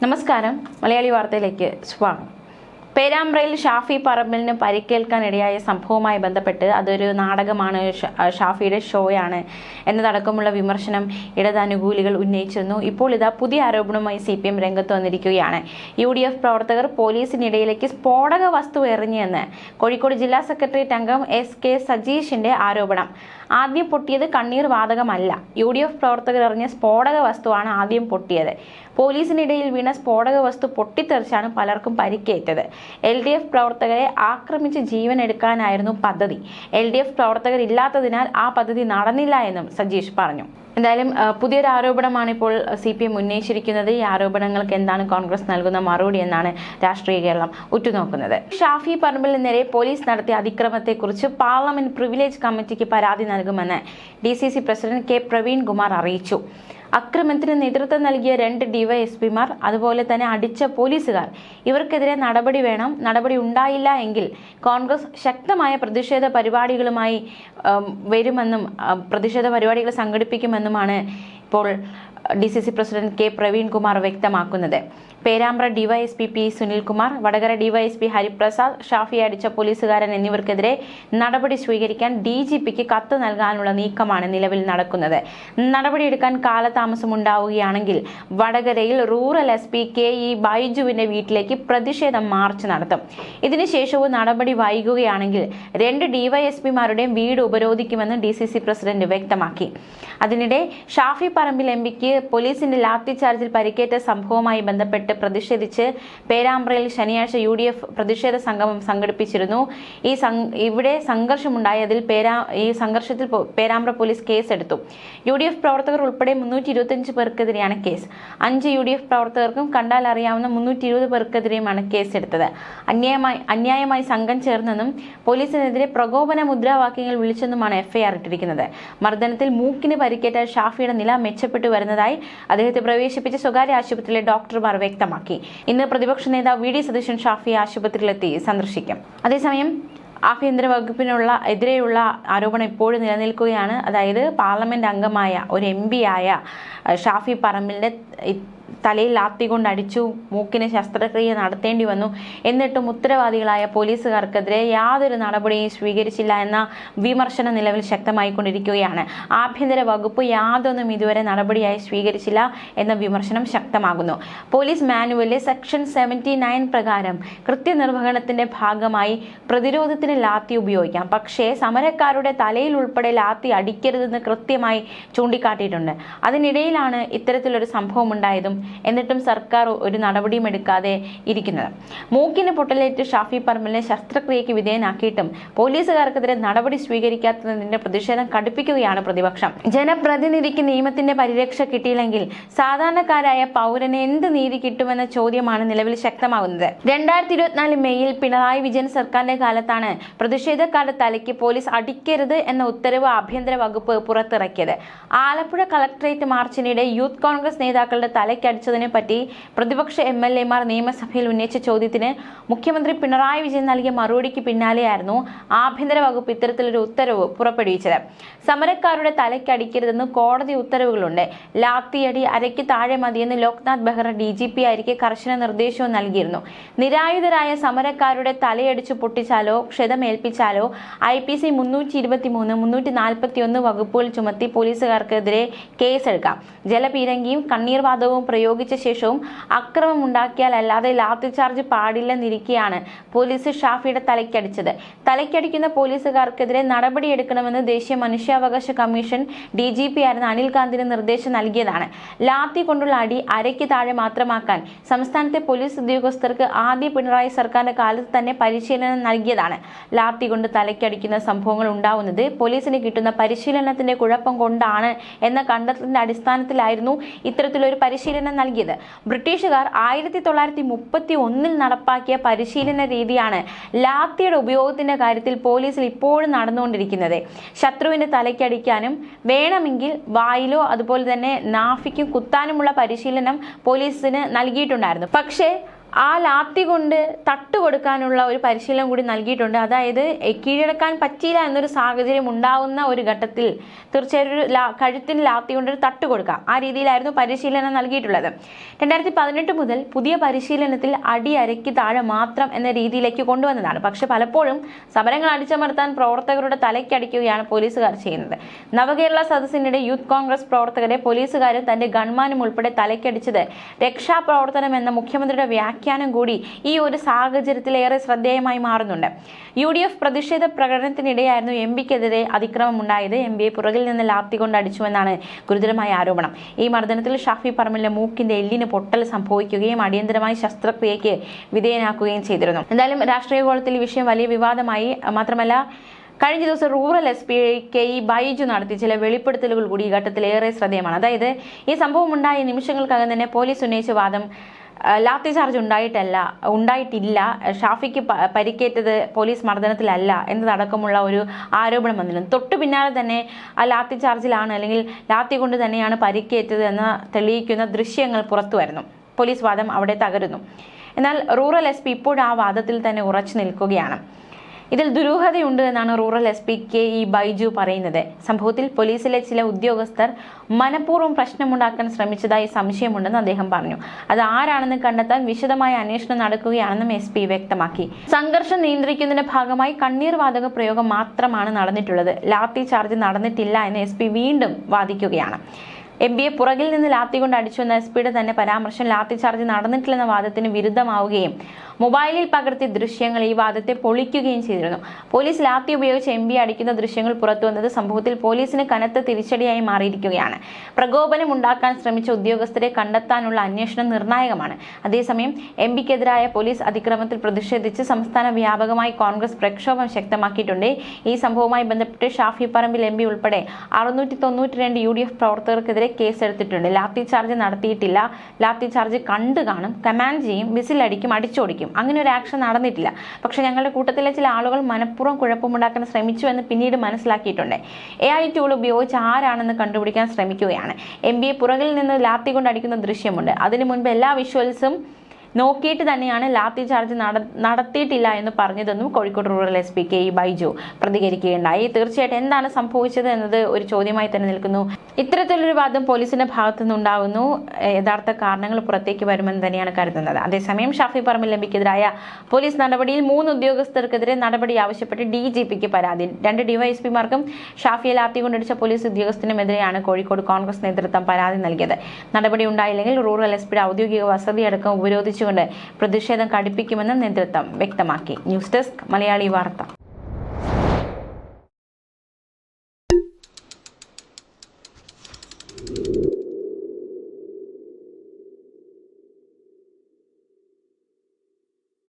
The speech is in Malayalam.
നമസ്കാരം, മലയാളി വാർത്തയിലേക്ക് സ്വാഗതം. പേരാമ്പ്രയിൽ ഷാഫി പറമ്പിലിന് പരിക്കേൽക്കാനിടയായ സംഭവവുമായി ബന്ധപ്പെട്ട് അതൊരു നാടകമാണ്, ഷാഫിയുടെ ഷോയാണ് എന്നതടക്കമുള്ള വിമർശനം ഇടതനുകൂലികൾ ഉന്നയിച്ചിരുന്നു. ഇപ്പോൾ ഇതാ പുതിയ ആരോപണവുമായി CPM രംഗത്ത് വന്നിരിക്കുകയാണ്. UDF പ്രവർത്തകർ പോലീസിനിടയിലേക്ക് സ്ഫോടക വസ്തു എറിഞ്ഞെന്ന് കോഴിക്കോട് ജില്ലാ സെക്രട്ടേറിയറ്റ് അംഗം SK സജീഷിന്റെ ആരോപണം. ആദ്യം പൊട്ടിയത് കണ്ണീർ വാതകമല്ല, UDF പ്രവർത്തകർ എറിഞ്ഞ സ്ഫോടക വസ്തുവാണ് ആദ്യം പൊട്ടിയത്. പോലീസിനിടയിൽ വീണ സ്ഫോടക വസ്തു പൊട്ടിത്തെറിച്ചാണ് പലർക്കും പരിക്കേറ്റത്. LDF പ്രവർത്തകരെ ആക്രമിച്ച് ജീവൻ എടുക്കാനായിരുന്നു പദ്ധതി. LDF പ്രവർത്തകർ ഇല്ലാത്തതിനാൽ ആ പദ്ധതി നടന്നില്ല എന്നും സജീഷ് പറഞ്ഞു. എന്തായാലും പുതിയൊരു ആരോപണമാണ് ഇപ്പോൾ CPM ഉന്നയിച്ചിരിക്കുന്നത്. ഈ ആരോപണങ്ങൾക്ക് എന്താണ് കോൺഗ്രസ് നൽകുന്ന മറുപടി എന്നാണ് രാഷ്ട്രീയ കേരളം ഉറ്റുനോക്കുന്നത്. ഷാഫി പറമ്പിലിന് നേരെ പോലീസ് നടത്തിയ അതിക്രമത്തെക്കുറിച്ച് പാർലമെന്റ് പ്രിവിലേജ് കമ്മിറ്റിക്ക് പരാതി നൽകുമെന്ന് DCC president K Praveen Kumar അറിയിച്ചു. അക്രമത്തിന് നേതൃത്വം നൽകിയ 2 DYSPമാർ, അതുപോലെ തന്നെ അടിച്ച പോലീസുകാർ, ഇവർക്കെതിരെ നടപടി വേണം. നടപടി ഉണ്ടായില്ല എങ്കിൽ കോൺഗ്രസ് ശക്തമായ പ്രതിഷേധ പരിപാടികളുമായി വരുമെന്നും പ്രതിഷേധ പരിപാടികൾ സംഘടിപ്പിക്കുമെന്നുമാണ് ഇപ്പോൾ DCC president K Praveen Kumar വ്യക്തമാക്കുന്നത്. Perambra DYSP P Sunilkumar, Vadakara DYSP Hariprasad, ഷാഫിയെ അടിച്ച പോലീസുകാരൻ എന്നിവർക്കെതിരെ നടപടി സ്വീകരിക്കാൻ DGPക്ക് കത്ത് നൽകാനുള്ള നീക്കമാണ് നിലവിൽ നടക്കുന്നത്. നടപടിയെടുക്കാൻ കാലതാമസം ഉണ്ടാവുകയാണെങ്കിൽ വടകരയിൽ റൂറൽ SP KE ബൈജുവിന്റെ വീട്ടിലേക്ക് പ്രതിഷേധ മാർച്ച് നടത്തും. ഇതിനുശേഷവും നടപടി വൈകുകയാണെങ്കിൽ 2 DYSPമാരുടെയും വീട് ഉപരോധിക്കുമെന്ന് DCC പ്രസിഡന്റ് വ്യക്തമാക്കി. അതിനിടെ ഷാഫി പറമ്പിൽ MPക്ക് പോലീസിന്റെ ലാത്തിചാർജിൽ പരിക്കേറ്റ സംഭവവുമായി ബന്ധപ്പെട്ട് പ്രതിഷേധിച്ച് പേരാമ്പ്രയിൽ ശനിയാഴ്ച UDF പ്രതിഷേധ സംഗമം സംഘടിപ്പിച്ചിരുന്നു. ഇവിടെ സംഘർഷമുണ്ടായതിൽ ഈ സംഘർഷത്തിൽ പേരാമ്പ്ര പോലീസ് കേസെടുത്തു. UDF പ്രവർത്തകർ ഉൾപ്പെടെ 325 പേർക്കെതിരെയാണ് കേസ്. 5 UDF പ്രവർത്തകർക്കും കണ്ടാൽ അറിയാവുന്ന 320 പേർക്കെതിരെയുമാണ് കേസെടുത്തത്. അന്യായമായി സംഘം ചേർന്നെന്നും പോലീസിനെതിരെ പ്രകോപന മുദ്രാവാക്യങ്ങൾ വിളിച്ചെന്നുമാണ് FIR ഇട്ടിരിക്കുന്നത്. മർദ്ദനത്തിൽ മൂക്കിന് പരിക്കേറ്റ ഷാഫിയുടെ നില മെച്ചപ്പെട്ടു വരുന്നതായി അദ്ദേഹത്തെ പ്രവേശിപ്പിച്ച സ്വകാര്യ ആശുപത്രിയിലെ ഡോക്ടർമാർ വ്യക്തമാക്കി. ഇന്ന് പ്രതിപക്ഷ നേതാവ് VD സതീശൻ ഷാഫിയെ ആശുപത്രിയിലെത്തി സന്ദർശിക്കും. അതേസമയം ആഭ്യന്തര വകുപ്പിനുള്ള എതിരെയുള്ള ആരോപണം ഇപ്പോഴും നിലനിൽക്കുകയാണ്. അതായത് പാർലമെന്റ് അംഗമായ ഒരു MP ആയ ഷാഫി പറമ്പിലിന്റെ തലയിൽ ലാത്തി കൊണ്ട് അടിച്ചു, മൂക്കിന് ശസ്ത്രക്രിയ നടത്തേണ്ടി വന്നു. എന്നിട്ടും ഉത്തരവാദികളായ പോലീസുകാർക്കെതിരെ യാതൊരു നടപടിയും സ്വീകരിച്ചില്ല എന്ന വിമർശനം നിലവിൽ ശക്തമായിക്കൊണ്ടിരിക്കുകയാണ്. ആഭ്യന്തര വകുപ്പ് യാതൊന്നും ഇതുവരെ നടപടിയായി സ്വീകരിച്ചില്ല എന്ന വിമർശനം ശക്തമാകുന്നു. പോലീസ് മാനുവലിലെ സെക്ഷൻ 79 പ്രകാരം കൃത്യനിർവഹണത്തിന്റെ ഭാഗമായി പ്രതിരോധത്തിന് ലാത്തി ഉപയോഗിക്കാം. പക്ഷേ സമരക്കാരുടെ തലയിൽ ഉൾപ്പെടെ ലാത്തി അടിക്കരുതെന്ന് കൃത്യമായി ചൂണ്ടിക്കാട്ടിയിട്ടുണ്ട്. അതിനിടയിലാണ് ഇത്തരത്തിലൊരു സംഭവം ഉണ്ടായതും എന്നിട്ടും സർക്കാർ ഒരു നടപടിയും എടുക്കാതെ ഇരിക്കുന്നത്. മൂക്കിന് പൊട്ടലേറ്റ് ഷാഫി പറമ്പിലിനെ ശസ്ത്രക്രിയയ്ക്ക് വിധേയനാക്കിയിട്ടും പോലീസുകാർക്കെതിരെ നടപടി സ്വീകരിക്കാത്തതിന്റെ പ്രതിഷേധം കടുപ്പിക്കുകയാണ് പ്രതിപക്ഷം. ജനപ്രതിനിധിക്ക് നിയമത്തിന്റെ പരിരക്ഷ കിട്ടിയില്ലെങ്കിൽ സാധാരണക്കാരായ പൗരന് എന്ത് നീതി കിട്ടുമെന്ന ചോദ്യമാണ് നിലവിൽ ശക്തമാകുന്നത്. 2024 മെയ്യിൽ പിണറായി വിജയൻ സർക്കാരിന്റെ കാലത്താണ് പ്രതിഷേധക്കാരുടെ തലയ്ക്ക് പോലീസ് അടിക്കരുത് എന്ന ഉത്തരവ് ആഭ്യന്തര വകുപ്പ് പുറത്തിറക്കിയത്. ആലപ്പുഴ കളക്ടറേറ്റ് മാർച്ചിനിടെ യൂത്ത് കോൺഗ്രസ് നേതാക്കളുടെ തലയ്ക്കടിച്ചതിനെ പറ്റി പ്രതിപക്ഷ MLAമാർ നിയമസഭയിൽ ഉന്നയിച്ച ചോദ്യത്തിന് മുഖ്യമന്ത്രി പിണറായി വിജയൻ നൽകിയ മറുപടിക്ക് പിന്നാലെയായിരുന്നു ആഭ്യന്തര വകുപ്പ് ഇത്തരത്തിലൊരു ഉത്തരവ് പുറപ്പെടുവിച്ചത്. സമരക്കാരുടെ തലയ്ക്കടിക്കരുതെന്ന് കോടതി ഉത്തരവുകളുണ്ട്. ലാത്തിയടി അരയ്ക്ക് താഴെ മതിയെന്ന് ലോക്നാഥ് ബെഹ്റ DGP ആയിരിക്കെ കർശന നിർദ്ദേശവും നൽകിയിരുന്നു. നിരായുധരായ സമരക്കാരുടെ തലയടിച്ചു പൊട്ടിച്ചാലോ ക്ഷതമേൽപ്പിച്ചാലോ IPC 323, 341 വകുപ്പുകൾ ചുമത്തി പോലീസുകാർക്കെതിരെ കേസെടുക്കാം. ജലപീരങ്കിയും കണ്ണീർ വാതകവും പ്രയോഗിച്ച ശേഷവും അക്രമം ഉണ്ടാക്കിയാൽ അല്ലാതെ ലാത്തിചാർജ് പാടില്ലെന്നിരിക്കെയാണ് പോലീസ് ഷാഫിയുടെ തലയ്ക്കടിച്ചത്. തലയ്ക്കടിക്കുന്ന പോലീസുകാർക്കെതിരെ നടപടിയെടുക്കണമെന്ന് ദേശീയ മനുഷ്യാവകാശ കമ്മീഷൻ DGP ആയിരുന്ന അനിൽ കാന്തിന് നിർദ്ദേശം നൽകിയതാണ്. ലാത്തി കൊണ്ടുള്ള അടി അരയ്ക്ക് താഴെ മാത്രമാക്കാൻ സംസ്ഥാനത്തെ പോലീസ് ഉദ്യോഗസ്ഥർക്ക് ആദ്യ പിണറായി സർക്കാരിന്റെ കാലത്ത് തന്നെ പരിശീലനം നൽകിയതാണ്. ലാത്തി കൊണ്ട് തലയ്ക്കടിക്കുന്ന സംഭവങ്ങൾ ഉണ്ടാവുന്നത് പോലീസിന് കിട്ടുന്ന പരിശീലനത്തിന്റെ കുഴപ്പം കൊണ്ടാണ് എന്ന കണ്ടെത്തലിന്റെ അടിസ്ഥാനത്തിലായിരുന്നു ഇത്തരത്തിലൊരു പരിശീലനം നൽകിയത്. ബ്രിട്ടീഷുകാർ 1931 നടപ്പാക്കിയ പരിശീലന രീതിയാണ് ലാത്തിയുടെ ഉപയോഗത്തിന്റെ കാര്യത്തിൽ പോലീസിൽ ഇപ്പോഴും നടന്നുകൊണ്ടിരിക്കുന്നത്. ശത്രുവിന്റെ തലയ്ക്കടിക്കാനും വേണമെങ്കിൽ വായിലോ അതുപോലെ തന്നെ നാഭിക്കും കുത്താനുമുള്ള പരിശീലനം പോലീസിന് നൽകിയിട്ടുണ്ടായിരുന്നു. പക്ഷേ ആ ലാത്തി കൊണ്ട് തട്ടുകൊടുക്കാനുള്ള ഒരു പരിശീലനം കൂടി നൽകിയിട്ടുണ്ട്. അതായത് കീഴടക്കാൻ പറ്റിയില്ല എന്നൊരു സാഹചര്യം ഉണ്ടാവുന്ന ഒരു ഘട്ടത്തിൽ തീർച്ചയായും ഒരു കഴുത്തിന് ലാത്തി കൊണ്ടൊരു തട്ട് കൊടുക്കാം. ആ രീതിയിലായിരുന്നു പരിശീലനം നൽകിയിട്ടുള്ളത്. 2018 മുതൽ പുതിയ പരിശീലനത്തിൽ അടി അരയ്ക്ക് താഴെ മാത്രം എന്ന രീതിയിലേക്ക് കൊണ്ടുവന്നതാണ്. പക്ഷെ പലപ്പോഴും സമരങ്ങൾ അടിച്ചമർത്താൻ പ്രവർത്തകരുടെ തലയ്ക്കടിക്കുകയാണ് പോലീസുകാർ ചെയ്യുന്നത്. നവകേരള സദസ്സിനിടെ യൂത്ത് കോൺഗ്രസ് പ്രവർത്തകരെ പോലീസുകാരും തന്റെ ഗൺമാനും ഉൾപ്പെടെ തലയ്ക്കടിച്ചത് രക്ഷാപ്രവർത്തനം എന്ന മുഖ്യമന്ത്രിയുടെ വ്യാഖ്യാനം കൂടി ഈ ഒരു സാഹചര്യത്തിൽ ഏറെ ശ്രദ്ധേയമായി മാറുന്നുണ്ട്. UDF പ്രതിഷേധ പ്രകടനത്തിനിടെയായിരുന്നു MPക്കെതിരെ അതിക്രമം ഉണ്ടായത്. MPയെ പുറകിൽ നിന്ന് ലാത്തി കൊണ്ട് അടിച്ചുവെന്നാണ് ഗുരുതരമായ ആരോപണം. ഈ മർദ്ദനത്തിൽ ഷാഫി പറമ്പിലിന്റെ മൂക്കിന്റെ എല്ലിന് പൊട്ടൽ സംഭവിക്കുകയും അടിയന്തരമായി ശസ്ത്രക്രിയയ്ക്ക് വിധേയനാക്കുകയും ചെയ്തിരുന്നു. എന്തായാലും രാഷ്ട്രീയ ഗോളത്തിൽ ഈ വിഷയം വലിയ വിവാദമായി. മാത്രമല്ല കഴിഞ്ഞ ദിവസം റൂറൽ SP KE ബൈജു നടത്തിയ ചില വെളിപ്പെടുത്തലുകൾ കൂടി ഈ ഘട്ടത്തിൽ ഏറെ ശ്രദ്ധേയമാണ്. അതായത് ഈ സംഭവം ഉണ്ടായ നിമിഷങ്ങൾക്കകം തന്നെ പോലീസ് ഉന്നയിച്ച വാദം ലാത്തി ചാർജ് ഉണ്ടായിട്ടില്ല, ഷാഫിക്ക് പരിക്കേറ്റത് പോലീസ് മർദ്ദനത്തിലല്ല എന്നതടക്കമുള്ള ഒരു ആരോപണം വന്നിരുന്നു. തൊട്ടു പിന്നാലെ തന്നെ ആ ലാത്തി ചാർജിലാണ് അല്ലെങ്കിൽ ലാത്തി കൊണ്ട് തന്നെയാണ് പരിക്കേറ്റത് എന്ന് തെളിയിക്കുന്ന ദൃശ്യങ്ങൾ പുറത്തു വരുന്നു. പോലീസ് വാദം അവിടെ തകരുന്നു. എന്നാൽ റൂറൽ SP ഇപ്പോഴും ആ വാദത്തിൽ തന്നെ ഉറച്ചു നിൽക്കുകയാണ്. ഇതിൽ ദുരൂഹതയുണ്ട് എന്നാണ് റൂറൽ SP KE ബൈജു പറയുന്നത്. സംഭവത്തിൽ പോലീസിലെ ചില ഉദ്യോഗസ്ഥർ മനഃപൂർവ്വം പ്രശ്നമുണ്ടാക്കാൻ ശ്രമിച്ചതായി സംശയമുണ്ടെന്ന് അദ്ദേഹം പറഞ്ഞു. അത് ആരാണെന്ന് കണ്ടെത്താൻ വിശദമായ അന്വേഷണം നടക്കുകയാണെന്നും SP വ്യക്തമാക്കി. സംഘർഷം നിയന്ത്രിക്കുന്നതിന്റെ ഭാഗമായി കണ്ണീർ വാതക പ്രയോഗം മാത്രമാണ് നടന്നിട്ടുള്ളത്. ലാത്തി ചാർജ് നടന്നിട്ടില്ല എന്ന് SP വീണ്ടും വാദിക്കുകയാണ്. MPയെ പുറകിൽ നിന്ന് ലാത്തി കൊണ്ട് അടിച്ചുവെന്ന SPയുടെ തന്നെ പരാമർശം ലാത്തി ചാർജ് നടന്നിട്ടില്ലെന്ന വാദത്തിന് വിരുദ്ധമാവുകയും മൊബൈലിൽ പകർത്തിയ ദൃശ്യങ്ങൾ ഈ വാദത്തെ പൊളിക്കുകയും ചെയ്തിരുന്നു. പോലീസ് ലാത്തി ഉപയോഗിച്ച് MPയെ അടിക്കുന്ന ദൃശ്യങ്ങൾ പുറത്തുവന്നത് സംഭവത്തിൽ പോലീസിന് കനത്ത തിരിച്ചടിയായി മാറിയിരിക്കുകയാണ്. പ്രകോപനം ഉണ്ടാക്കാൻ ശ്രമിച്ച ഉദ്യോഗസ്ഥരെ കണ്ടെത്താനുള്ള അന്വേഷണം നിർണായകമാണ്. അതേസമയം MPക്കെതിരായ പോലീസ് അതിക്രമത്തിൽ പ്രതിഷേധിച്ച് സംസ്ഥാന വ്യാപകമായി കോൺഗ്രസ് പ്രക്ഷോഭം ശക്തമാക്കിയിട്ടുണ്ട്. ഈ സംഭവവുമായി ബന്ധപ്പെട്ട് ഷാഫി പറമ്പിൽ MP ഉൾപ്പെടെ 692 UDF പ്രവർത്തകർക്കെതിരെ കേസെടുത്തിട്ടുണ്ട്. ലാത്തി ചാർജ് നടത്തിയിട്ടില്ല, ലാത്തി ചാർജ് കണ്ടു കാണും, കമാൻഡ് ചെയ്യും, വിസിലടിക്കും, അടിച്ചോടിക്കും, അങ്ങനെ ഒരു ആക്ഷൻ നടന്നിട്ടില്ല. പക്ഷെ ഞങ്ങളുടെ കൂട്ടത്തിലെ ചില ആളുകൾ മനഃപൂർവ്വം കുഴപ്പമുണ്ടാക്കാൻ ശ്രമിച്ചു എന്ന് പിന്നീട് മനസ്സിലാക്കിയിട്ടുണ്ട്. AI ടൂൾ ഉപയോഗിച്ച് ആരാണെന്ന് കണ്ടുപിടിക്കാൻ ശ്രമിക്കുകയാണ്. MPയെ പുറകിൽ നിന്ന് ലാത്തി കൊണ്ട് അടിക്കുന്ന ദൃശ്യമുണ്ട്. അതിനു മുൻപ് എല്ലാ വിഷ്വൽസും നോക്കിയിട്ട് തന്നെയാണ് ലാത്തി ചാർജ് നടത്തിയിട്ടില്ല എന്ന് പറഞ്ഞതെന്നും Kozhikode rural SP KE Baiju പ്രതികരിക്കുകയുണ്ടായി. തീർച്ചയായിട്ടും എന്താണ് സംഭവിച്ചത് എന്നത് ഒരു ചോദ്യമായി തന്നെ നിൽക്കുന്നു. ഇത്തരത്തിലൊരു വാദം പോലീസിന്റെ ഭാഗത്തു നിന്നുണ്ടാകുന്നു. യഥാർത്ഥ കാരണങ്ങൾ പുറത്തേക്ക് വരുമെന്ന് തന്നെയാണ് കരുതുന്നത്. അതേസമയം ഷാഫി പറമ്പിൽ MPക്കെതിരായ പോലീസ് നടപടിയിൽ 3 ഉദ്യോഗസ്ഥർക്കെതിരെ നടപടി ആവശ്യപ്പെട്ട് DGPക്ക് പരാതി. 2 DYSPമാർക്കും ഷാഫിയെ ലാത്തി കൊണ്ടടിച്ച പോലീസ് ഉദ്യോഗസ്ഥനുമെതിരെയാണ് കോഴിക്കോട് കോൺഗ്രസ് നേതൃത്വം പരാതി നൽകിയത്. നടപടി ഉണ്ടായില്ലെങ്കിൽ റൂറൽ SPയുടെ ഔദ്യോഗിക വസതിയടക്കം ഉപരോധിച്ചു പ്രതിഷേധം കടുപ്പിക്കുമെന്ന് നേതൃത്വം വ്യക്തമാക്കി. ന്യൂസ് ഡെസ്ക് മലയാളി വാർത്ത.